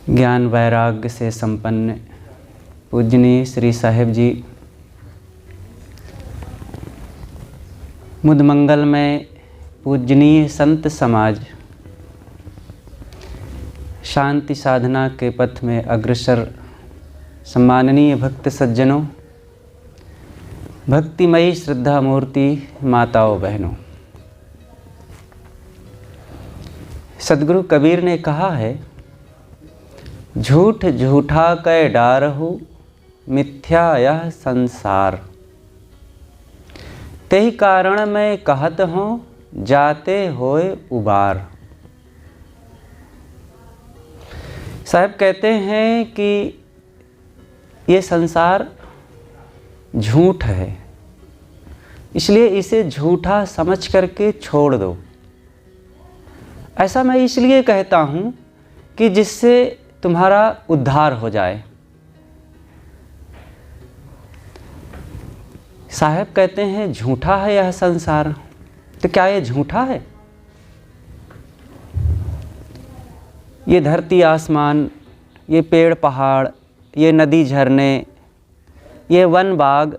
ज्ञान वैराग्य से संपन्न पूजनीय श्री साहिब जी मुदमंगल में पूजनीय संत समाज शांति साधना के पथ में अग्रसर सम्माननीय भक्त सज्जनों, भक्तिमयी श्रद्धा मूर्ति माताओं बहनों, सद्गुरु कबीर ने कहा है, झूठ झूठा कै डारहु मिथ्या यह संसार, तेहि कारण मैं कहत हूँ जाते होए उबार। साहब कहते हैं कि ये संसार झूठ है, इसलिए इसे झूठा समझ करके छोड़ दो। ऐसा मैं इसलिए कहता हूँ कि जिससे तुम्हारा उद्धार हो जाए। साहब कहते हैं झूठा है यह संसार, तो क्या ये झूठा है? ये धरती आसमान, ये पेड़ पहाड़, ये नदी झरने, ये वन बाग,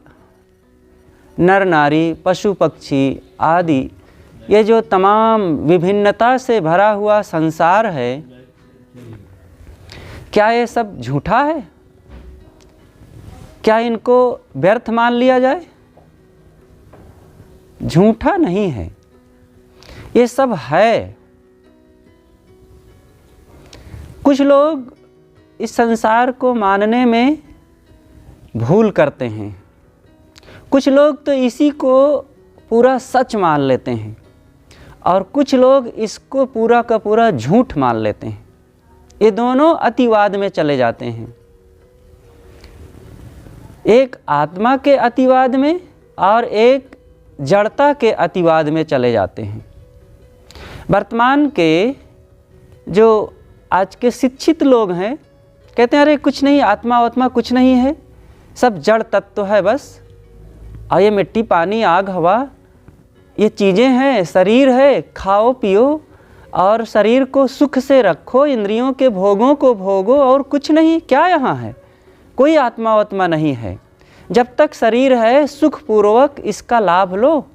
नर नारी, पशु पक्षी आदि, ये जो तमाम विभिन्नता से भरा हुआ संसार है, क्या ये सब झूठा है? क्या इनको व्यर्थ मान लिया जाए? झूठा नहीं है, ये सब है। कुछ लोग इस संसार को मानने में भूल करते हैं, कुछ लोग तो इसी को पूरा सच मान लेते हैं और कुछ लोग इसको पूरा का पूरा झूठ मान लेते हैं। ये दोनों अतिवाद में चले जाते हैं, एक आत्मा के अतिवाद में और एक जड़ता के अतिवाद में चले जाते हैं। वर्तमान के जो आज के शिक्षित लोग हैं कहते हैं अरे कुछ नहीं, आत्मा आत्मा कुछ नहीं है, सब जड़ तत्व है बस, और ये मिट्टी पानी आग हवा ये चीज़ें हैं, शरीर है, खाओ पियो और शरीर को सुख से रखो, इंद्रियों के भोगों को भोगो और कुछ नहीं। क्या यहाँ है? कोई आत्मा आत्मा नहीं है। जब तक शरीर है सुखपूर्वक इसका लाभ लो,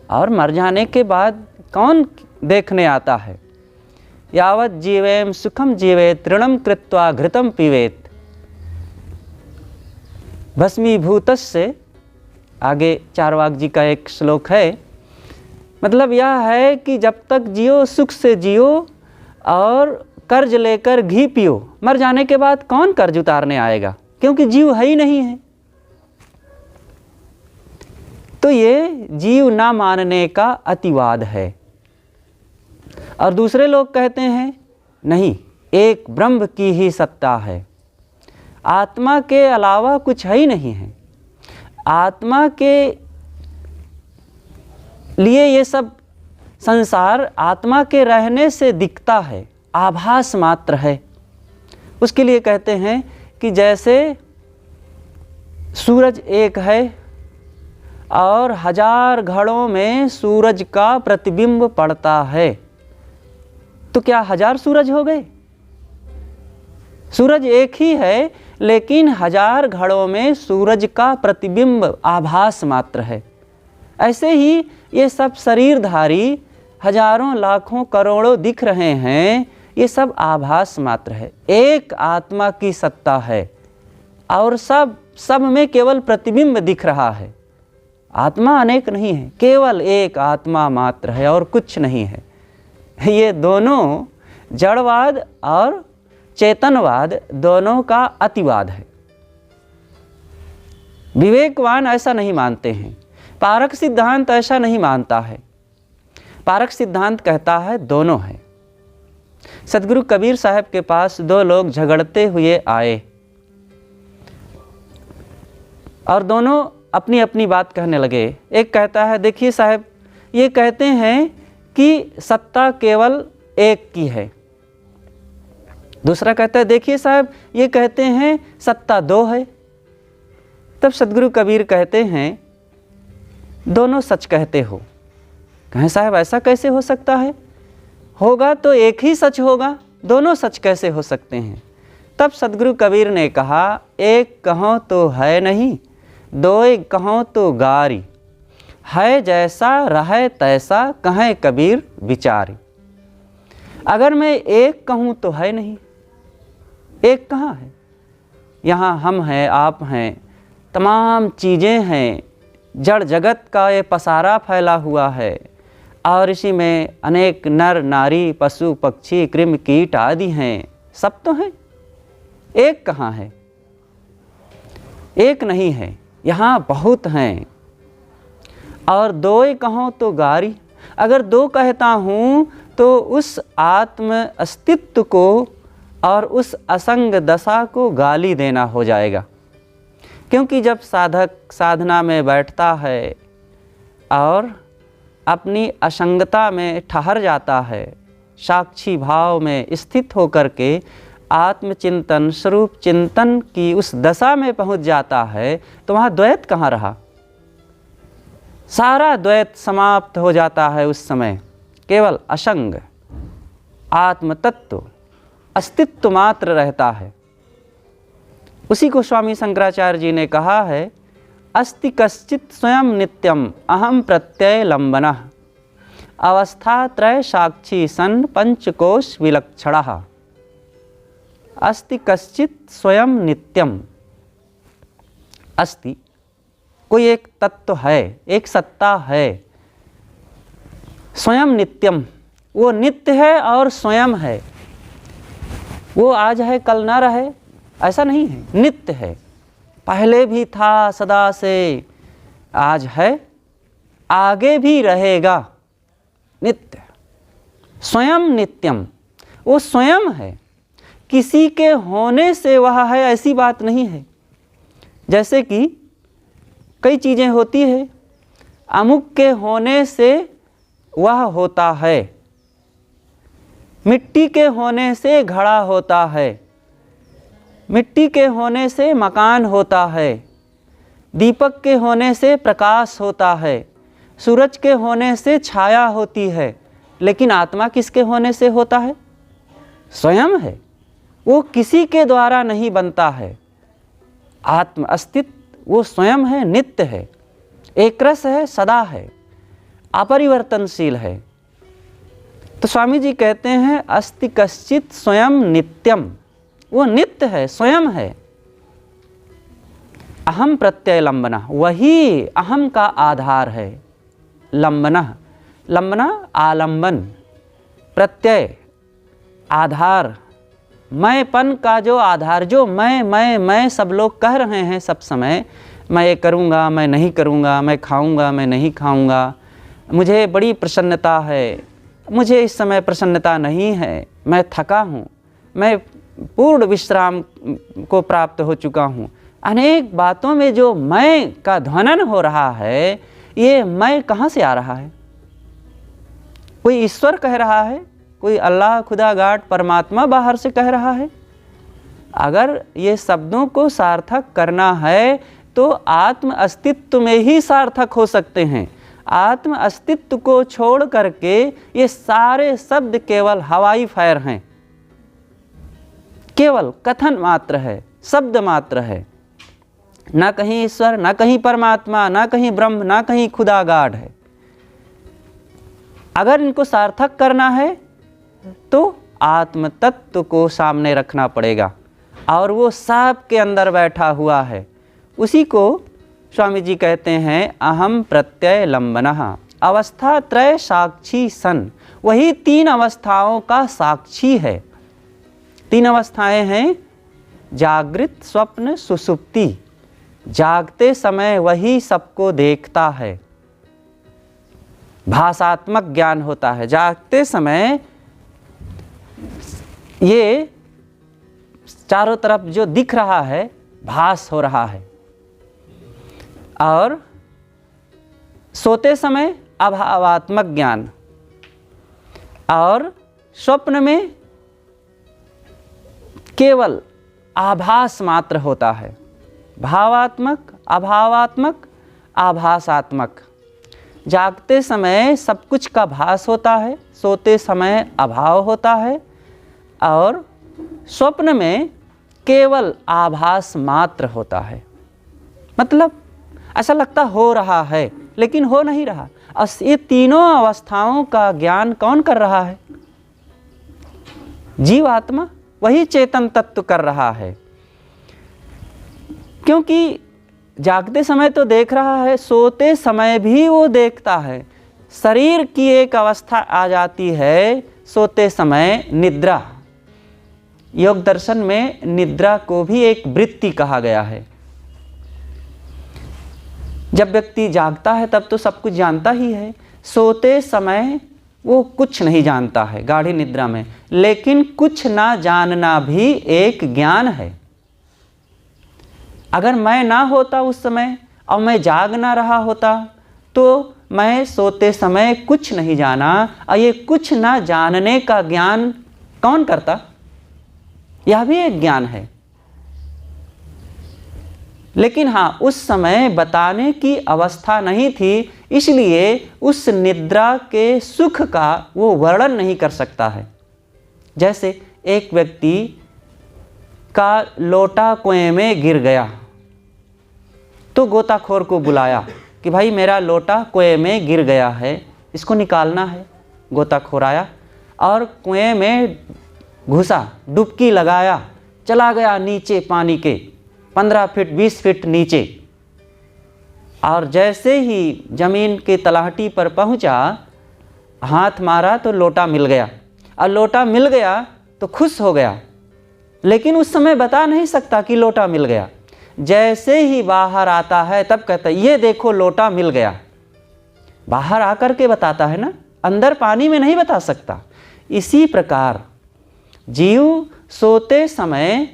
और मर जाने के बाद कौन देखने आता है। यावत जीवेम सुखम जीवेत तृणम कृत्वा घृतम पीवेत। भस्मीभूतस्य, आगे चारवाक जी का एक श्लोक है, मतलब यह है कि जब तक जियो सुख से जियो और कर्ज लेकर घी पियो, मर जाने के बाद कौन कर्ज उतारने आएगा, क्योंकि जीव है ही नहीं है। तो ये जीव ना मानने का अतिवाद है। और दूसरे लोग कहते हैं नहीं, एक ब्रह्म की ही सत्ता है, आत्मा के अलावा कुछ है ही नहीं है। आत्मा के लिए ये सब संसार आत्मा के रहने से दिखता है, आभास मात्र है। उसके लिए कहते हैं कि जैसे सूरज एक है और हजार घड़ों में सूरज का प्रतिबिंब पड़ता है, तो क्या हजार सूरज हो गए? सूरज एक ही है, लेकिन हजार घड़ों में सूरज का प्रतिबिंब आभास मात्र है। ऐसे ही ये सब शरीरधारी हजारों लाखों करोड़ों दिख रहे हैं, ये सब आभास मात्र है। एक आत्मा की सत्ता है और सब में केवल प्रतिबिंब दिख रहा है। आत्मा अनेक नहीं है, केवल एक आत्मा मात्र है और कुछ नहीं है। ये दोनों जड़वाद और चेतनवाद दोनों का अतिवाद है। विवेकवान ऐसा नहीं मानते हैं, पारक सिद्धांत ऐसा नहीं मानता है। पारक सिद्धांत कहता है दोनों है। सद्गुरु कबीर साहब के पास दो लोग झगड़ते हुए आए और दोनों अपनी अपनी बात कहने लगे। एक कहता है देखिए साहब, ये कहते हैं कि सत्ता केवल एक की है। दूसरा कहता है देखिए साहब, ये कहते हैं सत्ता दो है। तब सद्गुरु कबीर कहते हैं दोनों सच कहते हो। कहें साहब ऐसा कैसे हो सकता है? होगा तो एक ही सच होगा, दोनों सच कैसे हो सकते हैं? तब सदगुरु कबीर ने कहा, एक कहो तो है नहीं, दो एक कहो तो गारी, है जैसा रहे तैसा कहें कबीर विचारी। अगर मैं एक कहूँ तो है नहीं, एक कहाँ है? यहाँ हम हैं, आप हैं, तमाम चीज़ें हैं, जड़ जगत का ये पसारा फैला हुआ है और इसी में अनेक नर नारी पशु पक्षी कृमि कीट आदि हैं, सब तो हैं, एक कहाँ है? एक नहीं है, यहाँ बहुत हैं। और दो ही कहो तो गारी, अगर दो कहता हूँ तो उस आत्म अस्तित्व को और उस असंग दशा को गाली देना हो जाएगा। क्योंकि जब साधक साधना में बैठता है और अपनी असंगता में ठहर जाता है, साक्षी भाव में स्थित होकर के आत्मचिंतन स्वरूप चिंतन की उस दशा में पहुंच जाता है, तो वहाँ द्वैत कहाँ रहा? सारा द्वैत समाप्त हो जाता है उस समय। केवल असंग आत्म तत्व अस्तित्व मात्र रहता है। उसी को स्वामी शंकराचार्य जी ने कहा है, अस्ति कश्चित् स्वयं नित्यम अहम प्रत्यय लंबनः, अवस्था त्रय साक्षी सन पंचकोश विलक्षणः। अस्ति कश्चित् स्वयं नित्यम, अस्ति कोई एक तत्व है, एक सत्ता है, स्वयं नित्यम, वो नित्य है और स्वयं है। वो आज है कल ना रहे, ऐसा नहीं है, नित्य है, पहले भी था सदा से, आज है आगे भी रहेगा, नित्य स्वयं नित्यम। वो स्वयं है, किसी के होने से वह है ऐसी बात नहीं है। जैसे कि कई चीज़ें होती है, अमुक के होने से वह होता है, मिट्टी के होने से घड़ा होता है, मिट्टी के होने से मकान होता है, दीपक के होने से प्रकाश होता है, सूरज के होने से छाया होती है, लेकिन आत्मा किसके होने से होता है? स्वयं है, वो किसी के द्वारा नहीं बनता है। आत्म अस्तित्व वो स्वयं है, नित्य है, एक रस है, सदा है, अपरिवर्तनशील है। तो स्वामी जी कहते हैं, अस्ति कश्चित् स्वयं नित्यम, वो नित्य है, स्वयं है। अहम प्रत्यय लंबना, वही अहम का आधार है। लंबना, लंबना आलंबन, प्रत्यय आधार, मैंपन का जो आधार, जो मैं सब लोग कह रहे हैं सब समय, मैं ये करूँगा, मैं नहीं करूँगा, मैं खाऊँगा, मैं नहीं खाऊँगा, मुझे बड़ी प्रसन्नता है, मुझे इस समय प्रसन्नता नहीं है, मैं थका हूँ, मैं पूर्ण विश्राम को प्राप्त हो चुका हूँ। अनेक बातों में जो मैं का ध्वनन हो रहा है, ये मैं कहाँ से आ रहा है? कोई ईश्वर कह रहा है, कोई अल्लाह खुदा गाड परमात्मा बाहर से कह रहा है। अगर ये शब्दों को सार्थक करना है तो आत्म अस्तित्व में ही सार्थक हो सकते हैं। आत्म अस्तित्व को छोड़ करके ये सारे शब्द केवल हवाई फायर हैं, केवल कथन मात्र है, शब्द मात्र है। ना कहीं ईश्वर, ना कहीं परमात्मा, ना कहीं ब्रह्म, ना कहीं खुदा गाड है। अगर इनको सार्थक करना है तो आत्म तत्व को सामने रखना पड़ेगा, और वो सब के अंदर बैठा हुआ है। उसी को स्वामी जी कहते हैं, अहम प्रत्यय लंबनः, अवस्था त्रय साक्षी सन, वही तीन अवस्थाओं का साक्षी है। तीन अवस्थाएं हैं, जागृत स्वप्न सुषुप्ति। जागते समय वही सबको देखता है, भासात्मक ज्ञान होता है। जागते समय ये चारों तरफ जो दिख रहा है भास हो रहा है, और सोते समय अभावात्मक ज्ञान, और स्वप्न में केवल आभास मात्र होता है। भावात्मक, अभावात्मक, आभासात्मक। जागते समय सब कुछ का भास होता है, सोते समय अभाव होता है, और स्वप्न में केवल आभास मात्र होता है। मतलब ऐसा लगता हो रहा है लेकिन हो नहीं रहा। और ये तीनों अवस्थाओं का ज्ञान कौन कर रहा है? जीवात्मा, वही चेतन तत्व कर रहा है। क्योंकि जागते समय तो देख रहा है, सोते समय भी वो देखता है। शरीर की एक अवस्था आ जाती है सोते समय, निद्रा। योग दर्शन में निद्रा को भी एक वृत्ति कहा गया है। जब व्यक्ति जागता है तब तो सब कुछ जानता ही है, सोते समय वो कुछ नहीं जानता है गाढ़ी निद्रा में। लेकिन कुछ ना जानना भी एक ज्ञान है। अगर मैं ना होता उस समय और मैं जाग ना रहा होता तो मैं सोते समय कुछ नहीं जाना, और ये कुछ ना जानने का ज्ञान कौन करता? यह भी एक ज्ञान है। लेकिन हाँ, उस समय बताने की अवस्था नहीं थी, इसलिए उस निद्रा के सुख का वो वर्णन नहीं कर सकता है। जैसे एक व्यक्ति का लोटा कुएं में गिर गया तो गोताखोर को बुलाया कि भाई मेरा लोटा कुएं में गिर गया है, इसको निकालना है। गोताखोर आया और कुएं में घुसा, डुबकी लगाया, चला गया नीचे पानी के 15 फीट 20 फीट नीचे। और जैसे ही जमीन के तलहटी पर पहुंचा, हाथ मारा तो लोटा मिल गया। और लोटा मिल गया तो खुश हो गया, लेकिन उस समय बता नहीं सकता कि लोटा मिल गया। जैसे ही बाहर आता है तब कहता है ये देखो लोटा मिल गया। बाहर आकर के बताता है ना, अंदर पानी में नहीं बता सकता। इसी प्रकार जीव सोते समय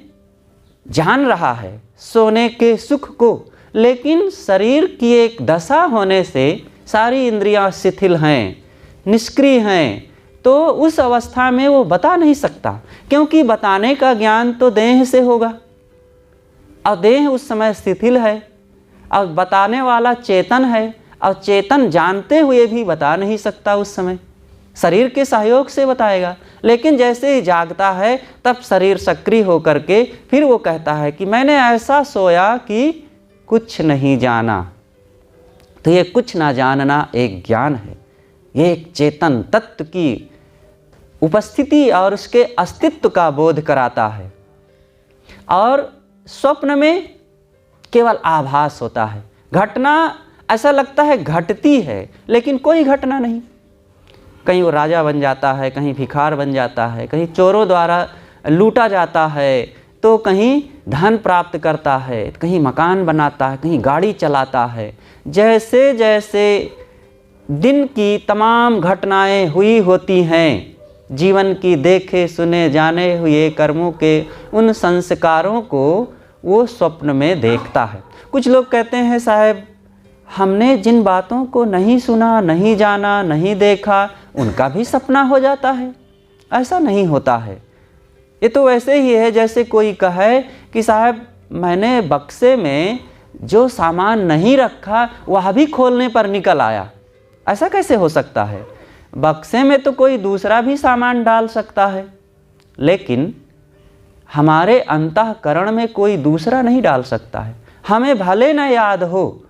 जान रहा है सोने के सुख को, लेकिन शरीर की एक दशा होने से सारी इंद्रियां शिथिल हैं, निष्क्रिय हैं, तो उस अवस्था में वो बता नहीं सकता। क्योंकि बताने का ज्ञान तो देह से होगा, और देह उस समय शिथिल है, और बताने वाला चेतन है, और चेतन जानते हुए भी बता नहीं सकता। उस समय शरीर के सहयोग से बताएगा। लेकिन जैसे ही जागता है तब शरीर सक्रिय होकर के फिर वो कहता है कि मैंने ऐसा सोया कि कुछ नहीं जाना। तो ये कुछ ना जानना एक ज्ञान है। ये एक चेतन तत्व की उपस्थिति और उसके अस्तित्व का बोध कराता है। और स्वप्न में केवल आभास होता है। घटना ऐसा लगता है घटती है, लेकिन कोई घटना नहीं। कहीं वो राजा बन जाता है, कहीं भिखार बन जाता है, कहीं चोरों द्वारा लूटा जाता है, तो कहीं धन प्राप्त करता है, कहीं मकान बनाता है, कहीं गाड़ी चलाता है। जैसे जैसे दिन की तमाम घटनाएं हुई होती हैं, जीवन की देखे सुने जाने हुए कर्मों के उन संस्कारों को वो स्वप्न में देखता है। कुछ लोग कहते हैं साहब हमने जिन बातों को नहीं सुना, नहीं जाना, नहीं देखा, उनका भी सपना हो जाता है। ऐसा नहीं होता है। ये तो वैसे ही है जैसे कोई कहे कि साहब मैंने बक्से में जो सामान नहीं रखा वह भी खोलने पर निकल आया। ऐसा कैसे हो सकता है? बक्से में तो कोई दूसरा भी सामान डाल सकता है, लेकिन हमारे अंतःकरण में कोई दूसरा नहीं डाल सकता है। हमें भले न याद हो,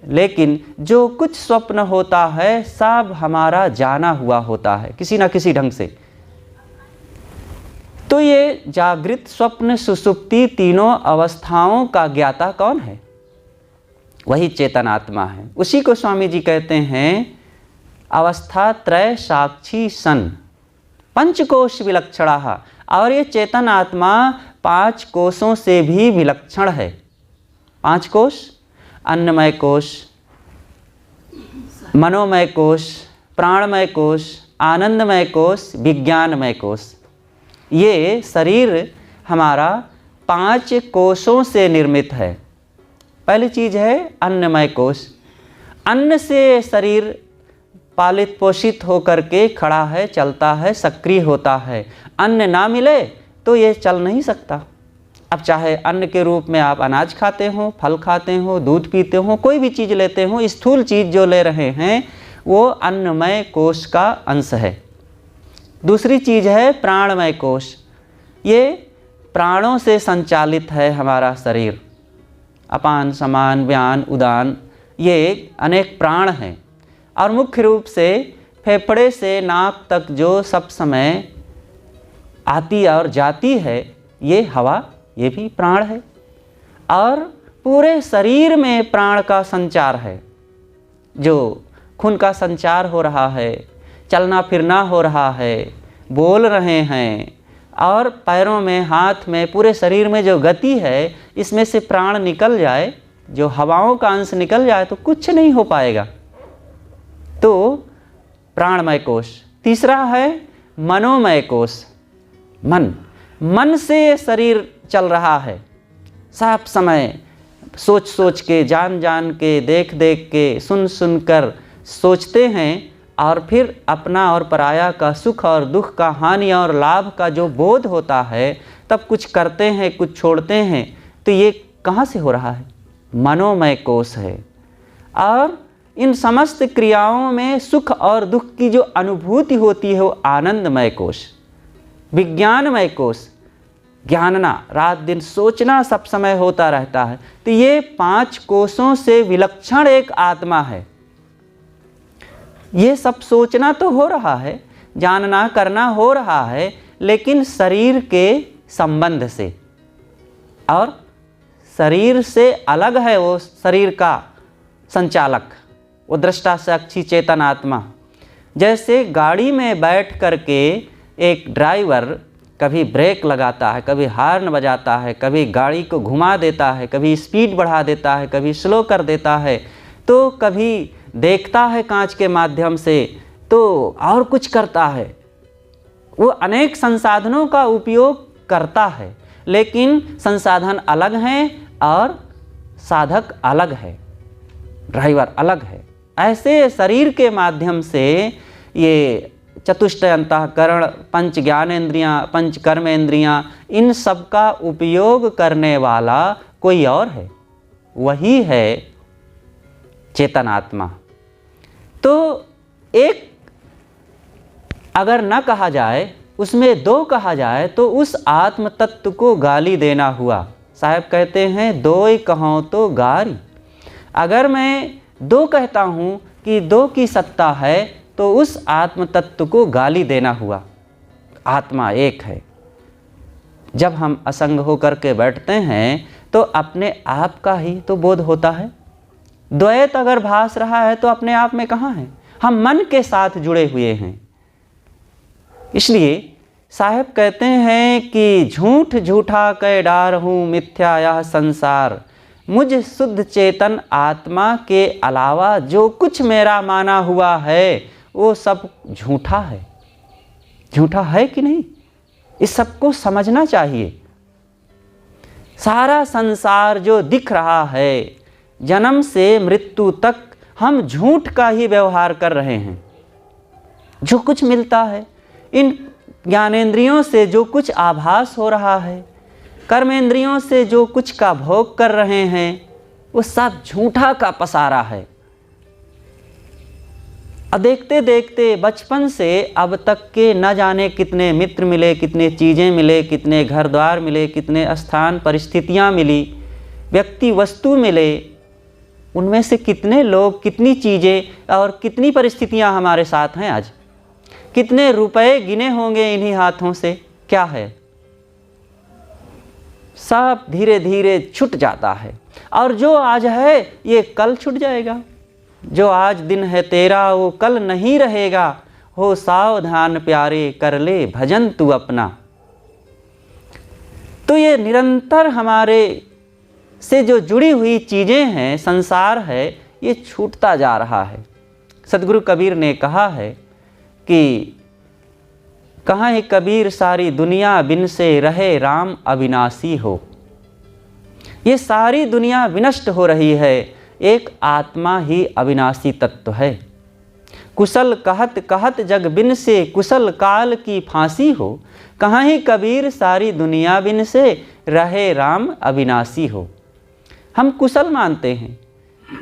लेकिन जो कुछ स्वप्न होता है सब हमारा जाना हुआ होता है किसी न किसी ढंग से। तो ये जागृत, स्वप्न, सुषुप्ति तीनों अवस्थाओं का ज्ञाता कौन है? वही चेतनात्मा है। उसी को स्वामी जी कहते हैं अवस्था त्रय साक्षी सन पंचकोश विलक्षणा। और ये चेतन आत्मा 5 कोशों से भी विलक्षण है। 5 कोश, अन्नमय कोश, मनोमय कोश, प्राणमय कोश, आनंदमय कोश, विज्ञानमय कोश। ये शरीर हमारा 5 कोशों से निर्मित है। पहली चीज़ है अन्नमय कोश। अन्न से शरीर पालित पोषित होकर के खड़ा है, चलता है, सक्रिय होता है। अन्न ना मिले तो ये चल नहीं सकता। अब चाहे अन्न के रूप में आप अनाज खाते हो, फल खाते हो, दूध पीते हो, कोई भी चीज़ लेते हो, स्थूल चीज़ जो ले रहे हैं वो अन्नमय कोश का अंश है। दूसरी चीज़ है प्राणमय कोश। ये प्राणों से संचालित है हमारा शरीर। अपान, समान, व्यान, उदान, ये अनेक प्राण हैं। और मुख्य रूप से फेफड़े से नाक तक जो सब समय आती और जाती है, ये हवा, ये भी प्राण है। और पूरे शरीर में प्राण का संचार है। जो खून का संचार हो रहा है, चलना फिरना हो रहा है, बोल रहे हैं, और पैरों में, हाथ में, पूरे शरीर में जो गति है, इसमें से प्राण निकल जाए, जो हवाओं का अंश निकल जाए, तो कुछ नहीं हो पाएगा। तो प्राणमय कोश। तीसरा है मनोमय कोश। मन से शरीर चल रहा है। सब समय सोच सोच के, जान जान के, देख देख के, सुन सुन कर सोचते हैं, और फिर अपना और पराया का सुख और दुख का, हानि और लाभ का जो बोध होता है, तब कुछ करते हैं, कुछ छोड़ते हैं। तो ये कहाँ से हो रहा है? मनोमय कोश है। और इन समस्त क्रियाओं में सुख और दुख की जो अनुभूति होती है, वो आनंदमय कोश। विज्ञानमय कोश, ज्ञानना, रात दिन सोचना सब समय होता रहता है। तो ये 5 कोशों से विलक्षण एक आत्मा है। ये सब सोचना तो हो रहा है, जानना करना हो रहा है, लेकिन शरीर के संबंध से, और शरीर से अलग है वो शरीर का संचालक, वो दृष्टा साक्षी चेतन आत्मा। जैसे गाड़ी में बैठ करके एक ड्राइवर कभी ब्रेक लगाता है, कभी हॉर्न बजाता है, कभी गाड़ी को घुमा देता है, कभी स्पीड बढ़ा देता है, कभी स्लो कर देता है, तो कभी देखता है कांच के माध्यम से, तो और कुछ करता है। वो अनेक संसाधनों का उपयोग करता है, लेकिन संसाधन अलग हैं और साधक अलग है, ड्राइवर अलग है। ऐसे शरीर के माध्यम से ये चतुष्टय अंतःकरण, पंच ज्ञानेंद्रियाँ, पंच कर्मेंद्रियाँ, इन सब का उपयोग करने वाला कोई और है, वही है चेतन आत्मा। तो एक अगर न कहा जाए, उसमें 2 कहा जाए, तो उस आत्म तत्व को गाली देना हुआ। साहब कहते हैं, 2 ही कहो तो गारी। अगर मैं 2 कहता हूँ कि 2 की सत्ता है, तो उस आत्म तत्व को गाली देना हुआ। आत्मा एक है। जब हम असंग होकर के बैठते हैं, तो अपने आप का ही तो बोध होता है। द्वैत अगर भास रहा है, तो अपने आप में कहाँ है? हम मन के साथ जुड़े हुए हैं। इसलिए साहब कहते हैं कि झूठ झूठा कै डार हूँ, मिथ्या यह संसार, मुझ शुद्ध चेतन आत्मा के अलावा जो कुछ मेरा माना हुआ है, वो सब झूठा है। झूठा है कि नहीं, इस सबको समझना चाहिए। सारा संसार जो दिख रहा है, जन्म से मृत्यु तक हम झूठ का ही व्यवहार कर रहे हैं। जो कुछ मिलता है, इन ज्ञानेंद्रियों से जो कुछ आभास हो रहा है, कर्मेंद्रियों से जो कुछ का भोग कर रहे हैं, वो सब झूठा का पसारा है। अब देखते देखते बचपन से अब तक के न जाने कितने मित्र मिले, कितने चीज़ें मिले, कितने घर द्वार मिले, कितने स्थान परिस्थितियाँ मिली, व्यक्ति वस्तु मिले, उनमें से कितने लोग, कितनी चीज़ें और कितनी परिस्थितियाँ हमारे साथ हैं आज। कितने रुपए गिने होंगे इन्हीं हाथों से, क्या है? सब धीरे धीरे छूट जाता है। और जो आज है, ये कल छूट जाएगा। जो आज दिन है तेरा, वो कल नहीं रहेगा। हो सावधान प्यारे, कर ले भजन तू अपना। तो ये निरंतर हमारे से जो जुड़ी हुई चीज़ें हैं, संसार है, ये छूटता जा रहा है। सदगुरु कबीर ने कहा है कि कहाँ है कबीर सारी दुनिया, बिन से रहे राम अविनाशी हो। ये सारी दुनिया विनष्ट हो रही है, एक आत्मा ही अविनाशी तत्व है। कुशल कहत कहत जग बिन से, कुशल काल की फांसी हो। कहाँ ही कबीर सारी दुनिया, बिन से रहे राम अविनाशी हो। हम कुशल मानते हैं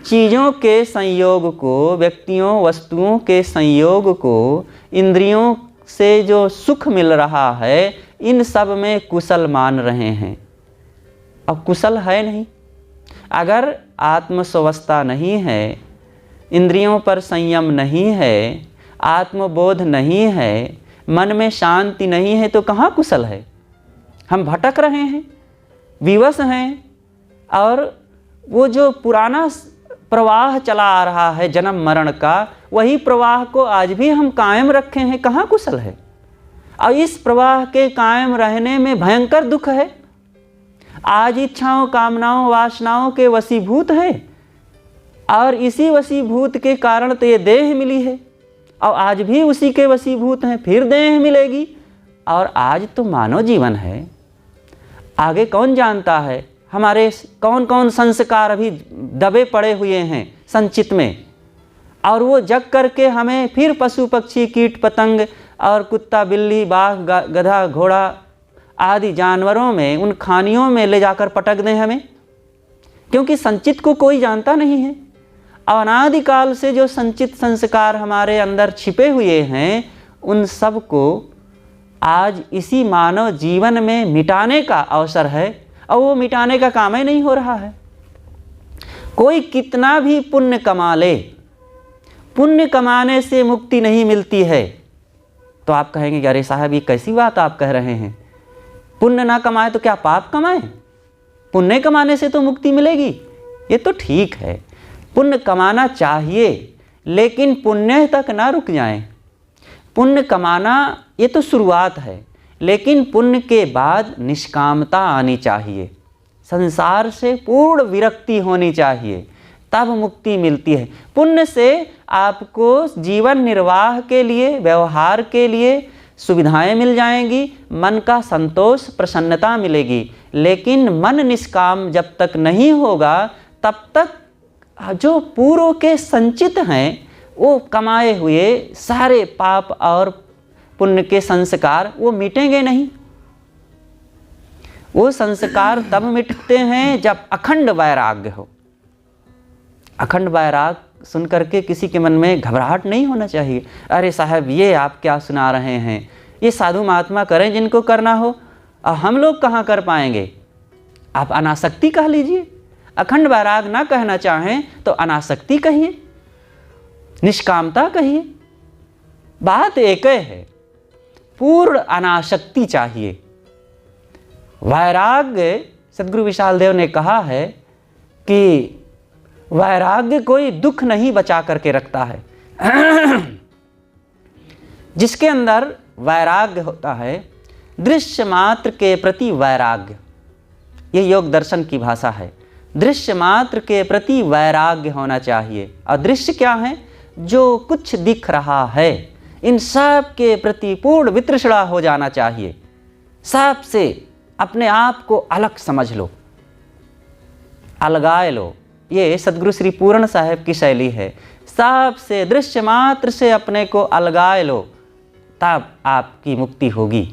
चीज़ों के संयोग को, व्यक्तियों वस्तुओं के संयोग को, इंद्रियों से जो सुख मिल रहा है, इन सब में कुशल मान रहे हैं। अब कुशल है नहीं। अगर आत्मस्वस्था नहीं है, इंद्रियों पर संयम नहीं है, आत्मबोध नहीं है, मन में शांति नहीं है, तो कहाँ कुशल है। हम भटक रहे हैं, विवश हैं, और वो जो पुराना प्रवाह चला आ रहा है जन्म मरण का, वही प्रवाह को आज भी हम कायम रखे हैं, कहाँ कुशल है। और इस प्रवाह के कायम रहने में भयंकर दुख है। आज इच्छाओं, कामनाओं, वासनाओं के वशीभूत है, और इसी वशीभूत के कारण तो ये देह मिली है, और आज भी उसी के वशीभूत हैं, फिर देह मिलेगी। और आज तो मानव जीवन है, आगे कौन जानता है हमारे कौन कौन संस्कार अभी दबे पड़े हुए हैं संचित में, और वो जग करके हमें फिर पशु पक्षी कीट पतंग और कुत्ता बिल्ली बाघ गधा घोड़ा आदि जानवरों में, उन खानियों में ले जाकर पटक दें हमें, क्योंकि संचित को कोई जानता नहीं है। अनादिकाल से जो संचित संस्कार हमारे अंदर छिपे हुए हैं, उन सब को आज इसी मानव जीवन में मिटाने का अवसर है, और वो मिटाने का काम ही नहीं हो रहा है। कोई कितना भी पुण्य कमा ले, पुण्य कमाने से मुक्ति नहीं मिलती है। तो आप कहेंगे कि अरे साहब, ये कैसी बात आप कह रहे हैं, पुण्य ना कमाए तो क्या पाप कमाए, पुण्य कमाने से तो मुक्ति मिलेगी। ये तो ठीक है, पुण्य कमाना चाहिए, लेकिन पुण्य तक ना रुक जाएं। पुण्य कमाना ये तो शुरुआत है, लेकिन पुण्य के बाद निष्कामता आनी चाहिए, संसार से पूर्ण विरक्ति होनी चाहिए, तब मुक्ति मिलती है। पुण्य से आपको जीवन निर्वाह के लिए, व्यवहार के लिए सुविधाएं मिल जाएंगी, मन का संतोष प्रसन्नता मिलेगी। लेकिन मन निष्काम जब तक नहीं होगा, तब तक जो पूर्व के संचित हैं, वो कमाए हुए सारे पाप और पुण्य के संस्कार वो मिटेंगे नहीं। वो संस्कार तब मिटते हैं जब अखंड वैराग्य हो। अखंड वैराग सुन करके किसी के मन में घबराहट नहीं होना चाहिए। अरे साहब, ये आप क्या सुना रहे हैं, ये साधु महात्मा करें जिनको करना हो, और हम लोग कहाँ कर पाएंगे। आप अनासक्ति कह लीजिए, अखंड वैराग ना कहना चाहें तो अनासक्ति कहिए, निष्कामता कहिए, बात एक है। पूर्ण अनासक्ति चाहिए। वैराग्य, सद्गुरु विशाल देव ने कहा है कि वैराग्य कोई दुख नहीं बचा करके रखता है। जिसके अंदर वैराग्य होता है, दृश्य मात्र के प्रति वैराग्य, ये योग दर्शन की भाषा है। दृश्य मात्र के प्रति वैराग्य होना चाहिए। और दृश्य क्या है? जो कुछ दिख रहा है, इन सब के प्रति पूर्ण वितृष्णा हो जाना चाहिए। सब से अपने आप को अलग समझ लो, अलगाए लो। ये सदगुरु श्री पूर्ण साहेब की शैली है। सब से, दृश्य मात्र से अपने को अलगाए लो, तब आपकी मुक्ति होगी।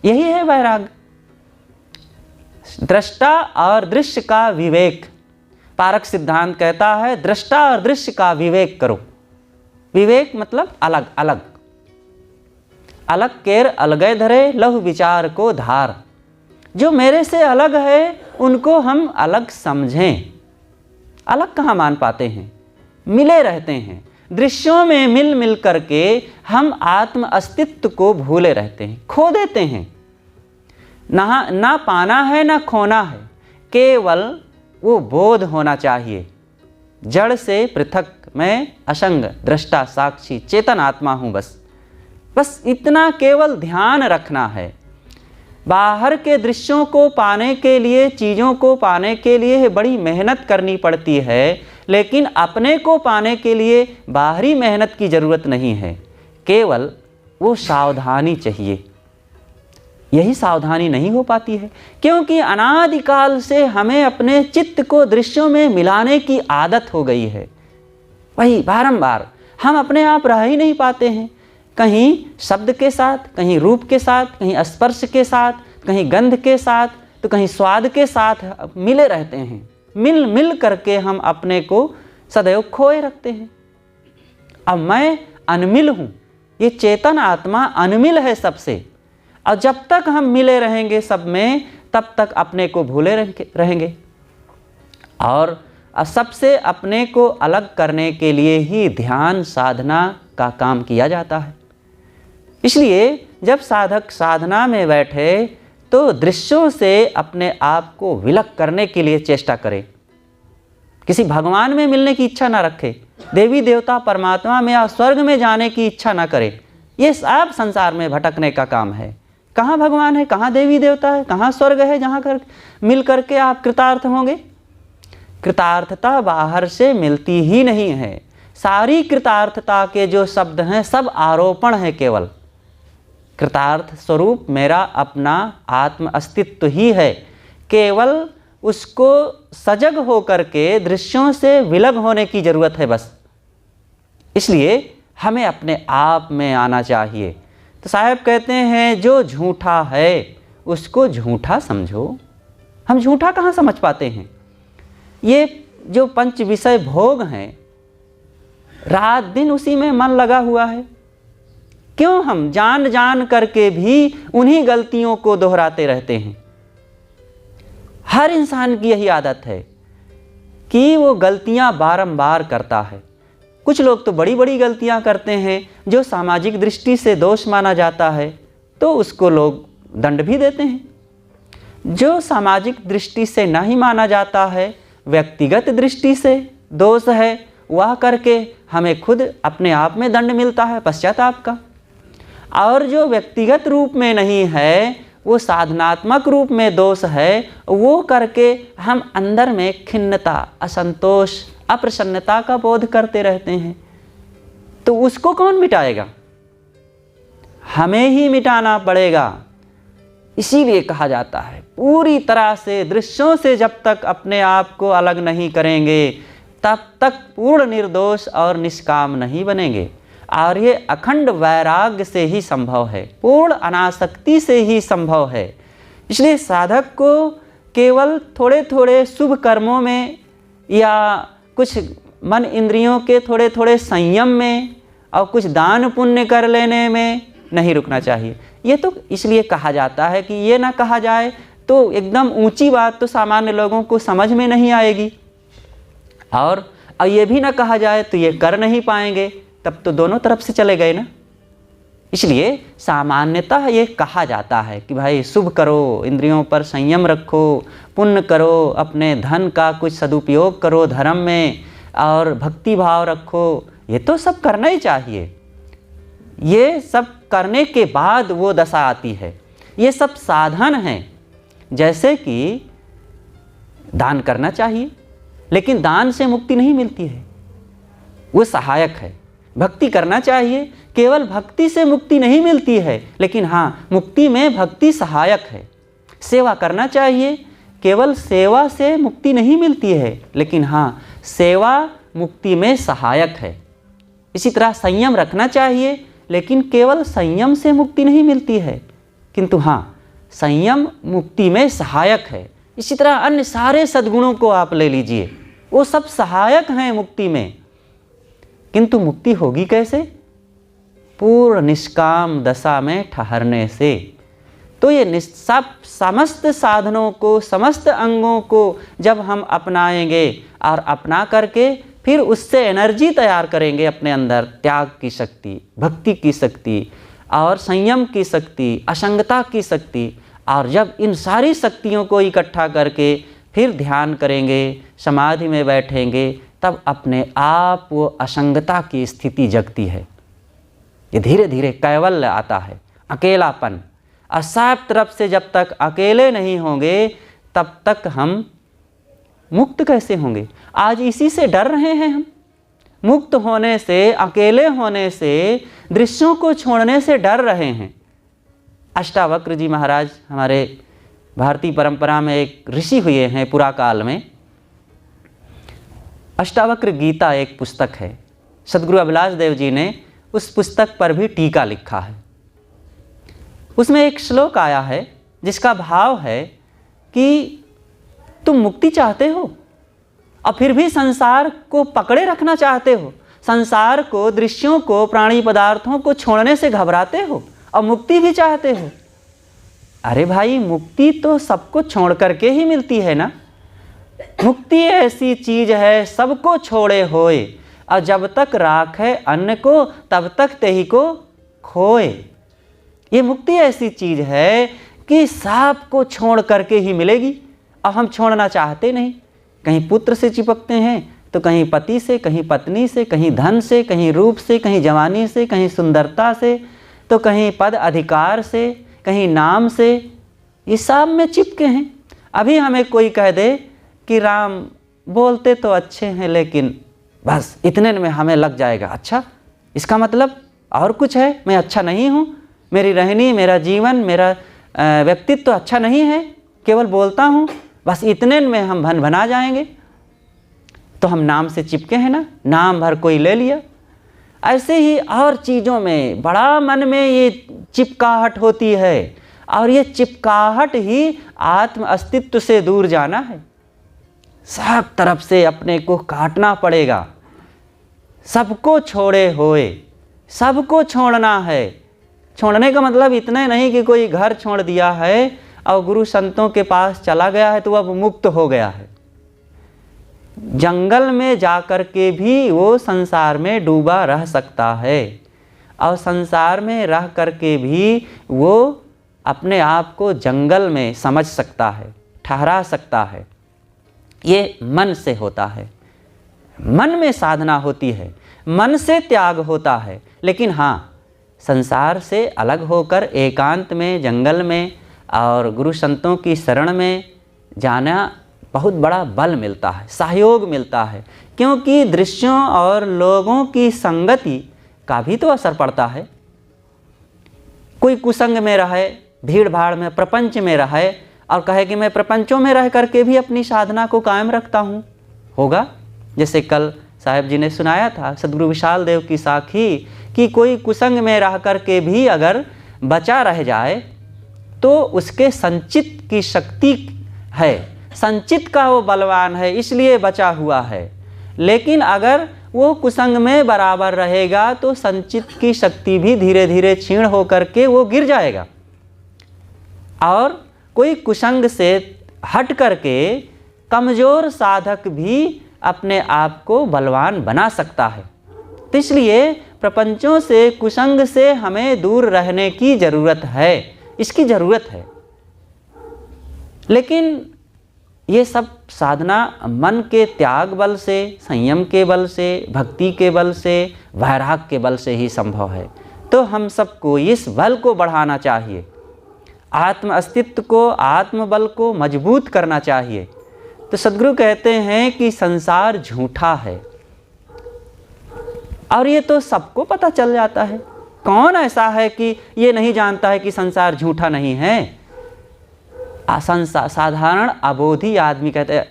यही है वैराग। दृष्टा और दृश्य का विवेक। पारक सिद्धांत कहता है दृष्टा और दृश्य का विवेक करो। विवेक मतलब अलग अलग। अलग केर अलगै धरे, लहु विचार को धार। जो मेरे से अलग है उनको हम अलग समझें। अलग कहाँ मान पाते हैं, मिले रहते हैं। दृश्यों में मिल मिल करके हम आत्म अस्तित्व को भूले रहते हैं, खो देते हैं। ना पाना है ना खोना है, केवल वो बोध होना चाहिए। जड़ से पृथक मैं असंग दृष्टा साक्षी चेतन आत्मा हूँ। बस इतना केवल ध्यान रखना है। बाहर के दृश्यों को पाने के लिए, चीज़ों को पाने के लिए बड़ी मेहनत करनी पड़ती है, लेकिन अपने को पाने के लिए बाहरी मेहनत की ज़रूरत नहीं है। केवल वो सावधानी चाहिए। यही सावधानी नहीं हो पाती है, क्योंकि अनादिकाल से हमें अपने चित्त को दृश्यों में मिलाने की आदत हो गई है। वही बारंबार हम अपने आप रह ही नहीं पाते हैं। कहीं शब्द के साथ, कहीं रूप के साथ, कहीं स्पर्श के साथ, कहीं गंध के साथ, तो कहीं स्वाद के साथ मिले रहते हैं। मिल मिल करके हम अपने को सदैव खोए रखते हैं। अब मैं अनमिल हूँ, ये चेतन आत्मा अनमिल है सबसे। और जब तक हम मिले रहेंगे सब में, तब तक अपने को भूले रहेंगे। और सबसे अपने को अलग करने के लिए ही ध्यान साधना का काम किया जाता है। इसलिए जब साधक साधना में बैठे तो दृश्यों से अपने आप को विलग करने के लिए चेष्टा करे। किसी भगवान में मिलने की इच्छा ना रखे, देवी देवता परमात्मा में या स्वर्ग में जाने की इच्छा ना करे। ये सब संसार में भटकने का काम है। कहाँ भगवान है, कहाँ देवी देवता है, कहाँ स्वर्ग है जहाँ मिल करके आप कृतार्थ होंगे? कृतार्थता बाहर से मिलती ही नहीं है। सारी कृतार्थता के जो शब्द हैं सब आरोपण है। केवल कृतार्थ स्वरूप मेरा अपना आत्म अस्तित्व ही है। केवल उसको सजग होकर के दृश्यों से विलग होने की ज़रूरत है बस। इसलिए हमें अपने आप में आना चाहिए। तो साहब कहते हैं जो झूठा है उसको झूठा समझो। हम झूठा कहाँ समझ पाते हैं? ये जो पंच विषय भोग हैं, रात दिन उसी में मन लगा हुआ है। क्यों हम जान जान करके भी उन्हीं गलतियों को दोहराते रहते हैं? हर इंसान की यही आदत है कि वो गलतियां बारंबार करता है। कुछ लोग तो बड़ी बड़ी गलतियां करते हैं जो सामाजिक दृष्टि से दोष माना जाता है, तो उसको लोग दंड भी देते हैं। जो सामाजिक दृष्टि से नहीं माना जाता है, व्यक्तिगत दृष्टि से दोष है, वह करके हमें खुद अपने आप में दंड मिलता है पश्चाताप का। और जो व्यक्तिगत रूप में नहीं है, वो साधनात्मक रूप में दोष है, वो करके हम अंदर में खिन्नता, असंतोष, अप्रसन्नता का बोध करते रहते हैं। तो उसको कौन मिटाएगा? हमें ही मिटाना पड़ेगा। इसीलिए कहा जाता है पूरी तरह से दृश्यों से जब तक अपने आप को अलग नहीं करेंगे, तब तक पूर्ण निर्दोष और निष्काम नहीं बनेंगे। और ये अखंड वैराग्य से ही संभव है, पूर्ण अनासक्ति से ही संभव है। इसलिए साधक को केवल थोड़े थोड़े शुभ कर्मों में या कुछ मन इंद्रियों के थोड़े थोड़े संयम में और कुछ दान पुण्य कर लेने में नहीं रुकना चाहिए। ये तो इसलिए कहा जाता है कि ये ना कहा जाए तो एकदम ऊंची बात तो सामान्य लोगों को समझ में नहीं आएगी, और ये भी ना कहा जाए तो ये कर नहीं पाएंगे, तब तो दोनों तरफ से चले गए ना। इसलिए सामान्यतः ये कहा जाता है कि भाई शुभ करो, इंद्रियों पर संयम रखो, पुण्य करो, अपने धन का कुछ सदुपयोग करो धर्म में, और भक्ति भाव रखो। ये तो सब करना ही चाहिए। ये सब करने के बाद वो दशा आती है। ये सब साधन हैं। जैसे कि दान करना चाहिए, लेकिन दान से मुक्ति नहीं मिलती है, वो सहायक है। भक्ति करना चाहिए, केवल भक्ति से मुक्ति नहीं मिलती है, लेकिन हाँ, मुक्ति में भक्ति सहायक है। सेवा करना चाहिए, केवल सेवा से मुक्ति नहीं मिलती है, लेकिन हाँ, सेवा मुक्ति में सहायक है। इसी तरह संयम रखना चाहिए, लेकिन केवल संयम से मुक्ति नहीं मिलती है, किंतु हाँ, संयम मुक्ति में सहायक है। इसी तरह अन्य सारे सद्गुणों को आप ले लीजिए, वो सब सहायक हैं मुक्ति में, किंतु मुक्ति होगी कैसे? पूर्ण निष्काम दशा में ठहरने से। तो ये सब समस्त साधनों को, समस्त अंगों को जब हम अपनाएंगे और अपना करके फिर उससे एनर्जी तैयार करेंगे अपने अंदर, त्याग की शक्ति, भक्ति की शक्ति और संयम की शक्ति, असंगता की शक्ति, और जब इन सारी शक्तियों को इकट्ठा करके फिर ध्यान करेंगे, समाधि में बैठेंगे, तब अपने आप वो असंगता की स्थिति जगती है। ये धीरे धीरे कैवल्य आता है, अकेलापन। और सब तरफ से जब तक अकेले नहीं होंगे तब तक हम मुक्त कैसे होंगे? आज इसी से डर रहे हैं हम। मुक्त होने से, अकेले होने से, दृश्यों को छोड़ने से डर रहे हैं। अष्टावक्र जी महाराज हमारे भारतीय परंपरा में एक ऋषि हुए हैं पुरा काल में। अष्टावक्र गीता एक पुस्तक है। सद्गुरु अभिलाष देव जी ने उस पुस्तक पर भी टीका लिखा है। उसमें एक श्लोक आया है जिसका भाव है कि तुम मुक्ति चाहते हो और फिर भी संसार को पकड़े रखना चाहते हो, संसार को, दृश्यों को, प्राणी पदार्थों को छोड़ने से घबराते हो और मुक्ति भी चाहते हो। अरे भाई, मुक्ति तो सबको छोड़ करके ही मिलती है ना। मुक्ति ऐसी चीज है सबको छोड़े होए, और जब तक राखे अन्न को तब तक तेही को खोए। ये मुक्ति ऐसी चीज है कि सबको छोड़ करके ही मिलेगी। अब हम छोड़ना चाहते नहीं, कहीं पुत्र से चिपकते हैं तो कहीं पति से, कहीं पत्नी से, कहीं धन से, कहीं रूप से, कहीं जवानी से, कहीं सुंदरता से, तो कहीं पद अधिकार से, कहीं नाम से, ये सब में चिपके हैं। अभी हमें कोई कह दे कि राम बोलते तो अच्छे हैं लेकिन बस इतने में हमें लग जाएगा, अच्छा इसका मतलब और कुछ है, मैं अच्छा नहीं हूँ, मेरी रहनी, मेरा जीवन, मेरा व्यक्तित्व तो अच्छा नहीं है, केवल बोलता हूँ, बस इतने में हम भन भना जाएंगे। तो हम नाम से चिपके हैं ना, नाम भर कोई ले लिया। ऐसे ही और चीज़ों में बड़ा मन में ये चिपकाहट होती है, और ये चिपकाहट ही आत्म अस्तित्व से दूर जाना है। सब तरफ से अपने को काटना पड़ेगा, सबको छोड़े होए, सबको छोड़ना है। छोड़ने का मतलब इतना नहीं कि कोई घर छोड़ दिया है और गुरु संतों के पास चला गया है तो अब मुक्त हो गया है। जंगल में जाकर के भी वो संसार में डूबा रह सकता है, और संसार में रह करके भी वो अपने आप को जंगल में समझ सकता है, ठहरा सकता है। ये मन से होता है, मन में साधना होती है, मन से त्याग होता है। लेकिन हाँ, संसार से अलग होकर एकांत में, जंगल में और गुरु संतों की शरण में जाना बहुत बड़ा बल मिलता है, सहयोग मिलता है। क्योंकि दृश्यों और लोगों की संगति का भी तो असर पड़ता है। कोई कुसंग में रहे, भीड़ भाड़ में, प्रपंच में रहे और कहे कि मैं प्रपंचों में रह करके भी अपनी साधना को कायम रखता हूँ, होगा? जैसे कल साहब जी ने सुनाया था सदगुरु विशाल देव की साखी कि कोई कुसंग में रह करके भी अगर बचा रह जाए तो उसके संचित की शक्ति है, संचित का वो बलवान है, इसलिए बचा हुआ है। लेकिन अगर वो कुसंग में बराबर रहेगा तो संचित की शक्ति भी धीरे धीरे क्षीण होकर के वो गिर जाएगा। और कोई कुसंग से हट करके कमज़ोर साधक भी अपने आप को बलवान बना सकता है। तो इसलिए प्रपंचों से, कुसंग से हमें दूर रहने की ज़रूरत है, इसकी ज़रूरत है। लेकिन ये सब साधना मन के त्याग बल से, संयम के बल से, भक्ति के बल से, वैराग के बल से ही संभव है। तो हम सबको इस बल को बढ़ाना चाहिए, आत्म अस्तित्व को, आत्म बल को मजबूत करना चाहिए। तो सद्गुरु कहते हैं कि संसार झूठा है, और ये तो सबको पता चल जाता है। कौन ऐसा है कि ये नहीं जानता है कि संसार झूठा नहीं है? साधारण अबोधी आदमी कहते हैं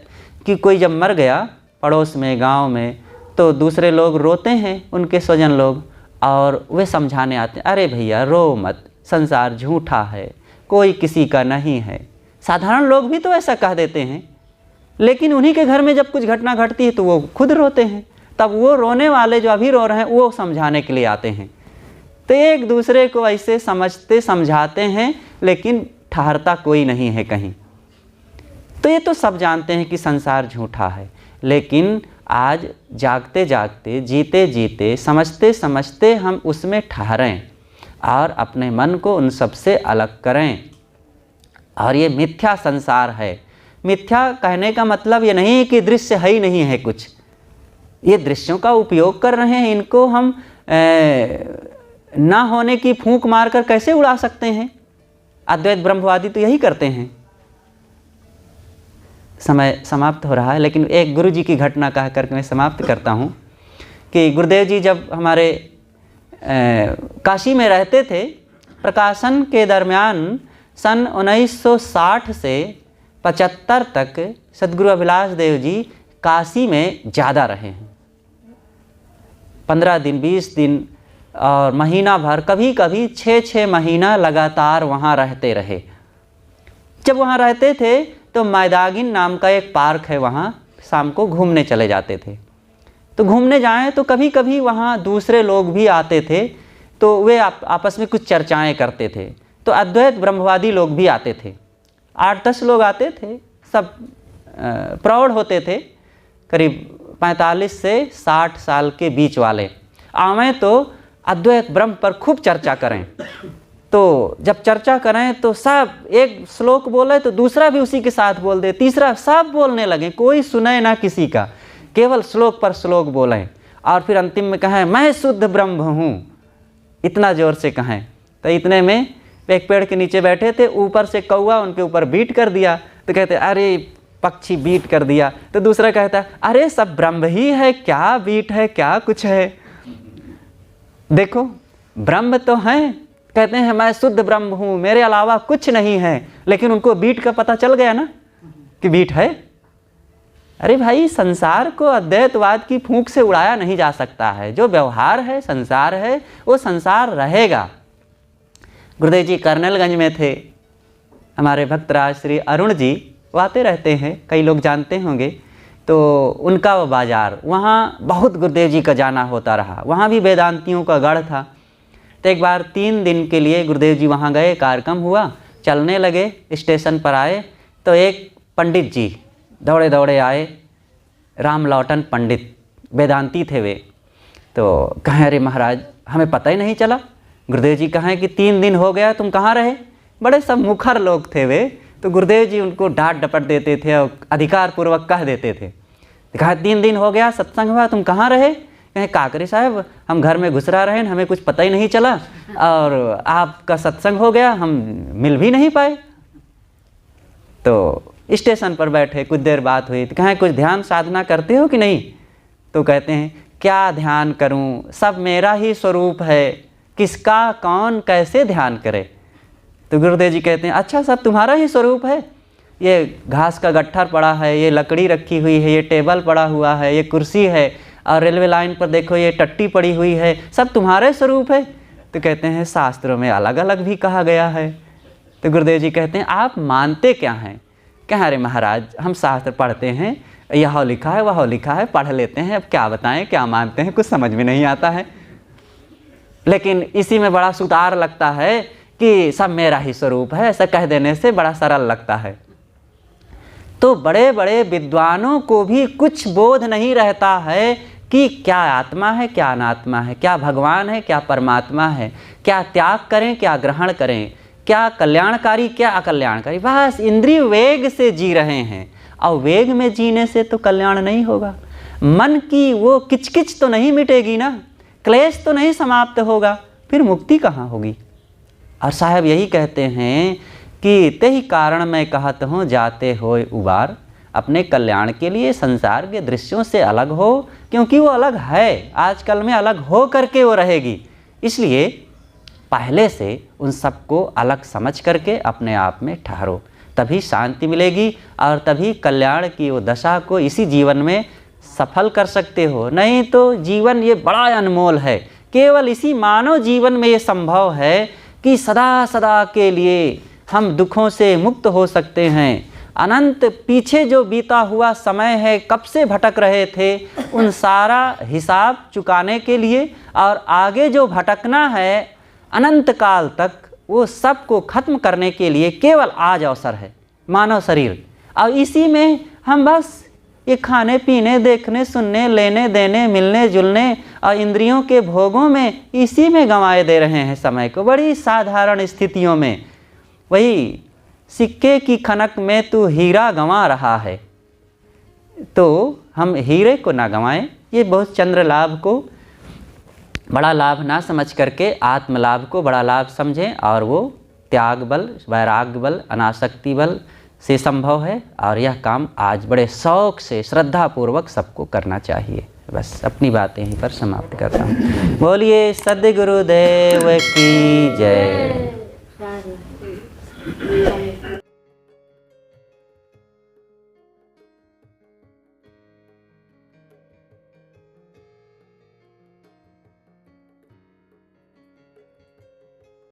कि कोई जब मर गया पड़ोस में, गांव में, तो दूसरे लोग रोते हैं, उनके स्वजन लोग, और वे समझाने आते हैं, अरे भैया रो मत, संसार झूठा है, कोई किसी का नहीं है। साधारण लोग भी तो ऐसा कह देते हैं, लेकिन उन्हीं के घर में जब कुछ घटना घटती है तो वो खुद रोते हैं। तब वो रोने वाले जो अभी रो रहे हैं वो समझाने के लिए आते हैं। तो एक दूसरे को ऐसे समझते समझाते हैं, लेकिन ठहरता कोई नहीं है कहीं। तो ये तो सब जानते हैं कि संसार झूठा है, लेकिन आज जागते जागते, जीते जीते, समझते समझते हम उसमें ठहरें और अपने मन को उन सब से अलग करें। और ये मिथ्या संसार है। मिथ्या कहने का मतलब ये नहीं कि दृश्य है ही नहीं है कुछ, ये दृश्यों का उपयोग कर रहे हैं, इनको हम ना होने की फूंक मारकर कैसे उड़ा सकते हैं? अद्वैत ब्रह्मवादी तो यही करते हैं। समय समाप्त हो रहा है, लेकिन एक गुरु जी की घटना कह करके मैं समाप्त करता हूँ कि गुरुदेव जी जब हमारे काशी में रहते थे, प्रकाशन के दरमियान सन 1960 से 75 तक सद्गुरु अभिलाष देव जी काशी में ज़्यादा रहे हैं। 15 दिन, 20 दिन और महीना भर, कभी कभी 6-6 महीना लगातार वहाँ रहते रहे। जब वहाँ रहते थे तो मैदागिन नाम का एक पार्क है, वहाँ शाम को घूमने चले जाते थे। तो घूमने जाएं तो कभी कभी वहाँ दूसरे लोग भी आते थे, तो वे आपस में कुछ चर्चाएं करते थे। तो अद्वैत ब्रह्मवादी लोग भी आते थे, 8-10 लोग आते थे, सब प्रौढ़ होते थे, करीब 45 से 60 साल के बीच वाले। आवें तो अद्वैत ब्रह्म पर खूब चर्चा करें। तो जब चर्चा करें तो सब एक श्लोक बोले तो दूसरा भी उसी के साथ बोल दे, तीसरा, सब बोलने लगे, कोई सुने ना किसी का, केवल श्लोक पर श्लोक बोलें। और फिर अंतिम में कहें मैं शुद्ध ब्रह्म हूँ, इतना ज़ोर से कहें। तो इतने में एक पेड़ के नीचे बैठे थे, ऊपर से कौवा उनके ऊपर बीट कर दिया। तो कहते अरे पक्षी बीट कर दिया। तो दूसरा कहता अरे सब ब्रह्म ही है, क्या बीट है, क्या कुछ है, देखो ब्रह्म तो है। कहते हैं मैं शुद्ध ब्रह्म हूँ, मेरे अलावा कुछ नहीं है। लेकिन उनको बीट का पता चल गया ना कि बीट है। अरे भाई, संसार को अद्वैतवाद की फूंक से उड़ाया नहीं जा सकता है। जो व्यवहार है, संसार है, वो संसार रहेगा। गुरुदेव जी कर्नलगंज में थे, हमारे भक्तराज श्री अरुण जी वो आते रहते हैं, कई लोग जानते होंगे। तो उनका वो बाज़ार, वहाँ बहुत गुरुदेव जी का जाना होता रहा। वहाँ भी वेदांतियों का गढ़ था। तो एक बार 3 दिन के लिए गुरुदेव जी वहाँ गए, कार्यक्रम हुआ, चलने लगे, स्टेशन पर आए तो एक पंडित जी दौड़े दौड़े आए, राम लौटन पंडित, वेदांती थे वे। तो कहें अरे महाराज हमें पता ही नहीं चला। गुरुदेव जी कहें कि 3 दिन हो गया, तुम कहाँ रहे। बड़े सब मुखर लोग थे वे। तो गुरुदेव जी उनको डांट डपट देते थे और अधिकार पूर्वक कह देते थे। कहा 3 दिन हो गया सत्संग हुआ, तुम कहाँ रहे। कहें काकरे साहब हम घर में घुसरा रहे, हमें कुछ पता ही नहीं चला, और आपका सत्संग हो गया, हम मिल भी नहीं पाए। तो स्टेशन पर बैठे, कुछ देर बात हुई। तो कहें कुछ ध्यान साधना करते हो कि नहीं। तो कहते हैं क्या ध्यान करूं, सब मेरा ही स्वरूप है, किसका कौन कैसे ध्यान करे। तो गुरुदेव जी कहते हैं अच्छा सब तुम्हारा ही स्वरूप है, ये घास का गट्ठर पड़ा है, ये लकड़ी रखी हुई है, ये टेबल पड़ा हुआ है, ये कुर्सी है, और रेलवे लाइन पर देखो ये टट्टी पड़ी हुई है, सब तुम्हारे स्वरूप है। तो कहते हैं शास्त्रों में अलग अलग भी कहा गया है। तो गुरुदेव जी कहते हैं आप मानते क्या हैं। कहें अरे महाराज हम शास्त्र पढ़ते हैं, यह लिखा है वह लिखा है, पढ़ लेते हैं, अब क्या बताएं क्या मानते हैं, कुछ समझ में नहीं आता है। लेकिन इसी में बड़ा सुतार लगता है कि सब मेरा ही स्वरूप है, ऐसा कह देने से बड़ा सरल लगता है। तो बड़े बड़े विद्वानों को भी कुछ बोध नहीं रहता है कि क्या आत्मा है, क्या अनात्मा है, क्या भगवान है, क्या परमात्मा है, क्या त्याग करें, क्या ग्रहण करें, क्या कल्याणकारी, क्या अकल्याणकारी। बस इंद्रिय वेग से जी रहे हैं, और वेग में जीने से तो कल्याण नहीं होगा। मन की वो किचकिच तो नहीं मिटेगी ना, क्लेश तो नहीं समाप्त होगा, फिर मुक्ति कहाँ होगी। और साहब यही कहते हैं कि ते ही कारण मैं कहत हूँ जाते होए उबार, अपने कल्याण के लिए संसार के दृश्यों से अलग हो, क्योंकि वो अलग है, आजकल में अलग हो करके वो रहेगी। इसलिए पहले से उन सबको अलग समझ करके अपने आप में ठहरो, तभी शांति मिलेगी और तभी कल्याण की वो दशा को इसी जीवन में सफल कर सकते हो। नहीं तो जीवन ये बड़ा अनमोल है, केवल इसी मानव जीवन में ये संभव है कि सदा सदा के लिए हम दुखों से मुक्त हो सकते हैं। अनंत पीछे जो बीता हुआ समय है, कब से भटक रहे थे, उन सारा हिसाब चुकाने के लिए, और आगे जो भटकना है अनंत काल तक, वो सब को खत्म करने के लिए केवल आज अवसर है, मानव शरीर। और इसी में हम बस ये खाने पीने, देखने, सुनने, लेने देने, मिलने जुलने और इंद्रियों के भोगों में, इसी में गंवाए दे रहे हैं समय को, बड़ी साधारण स्थितियों में। वही सिक्के की खनक में तू हीरा गंवा रहा है, तो हम हीरे को ना गंवाएं। ये बहुत चंद्र लाभ को बड़ा लाभ ना समझ करके आत्म लाभ को बड़ा लाभ समझें, और वो त्याग बल, वैराग्य बल, अनासक्ति बल से संभव है। और यह काम आज बड़े शौक से श्रद्धापूर्वक सबको करना चाहिए। बस अपनी बातें यहीं पर समाप्त करता हूँ। बोलिए सद्गुरुदेव की जय।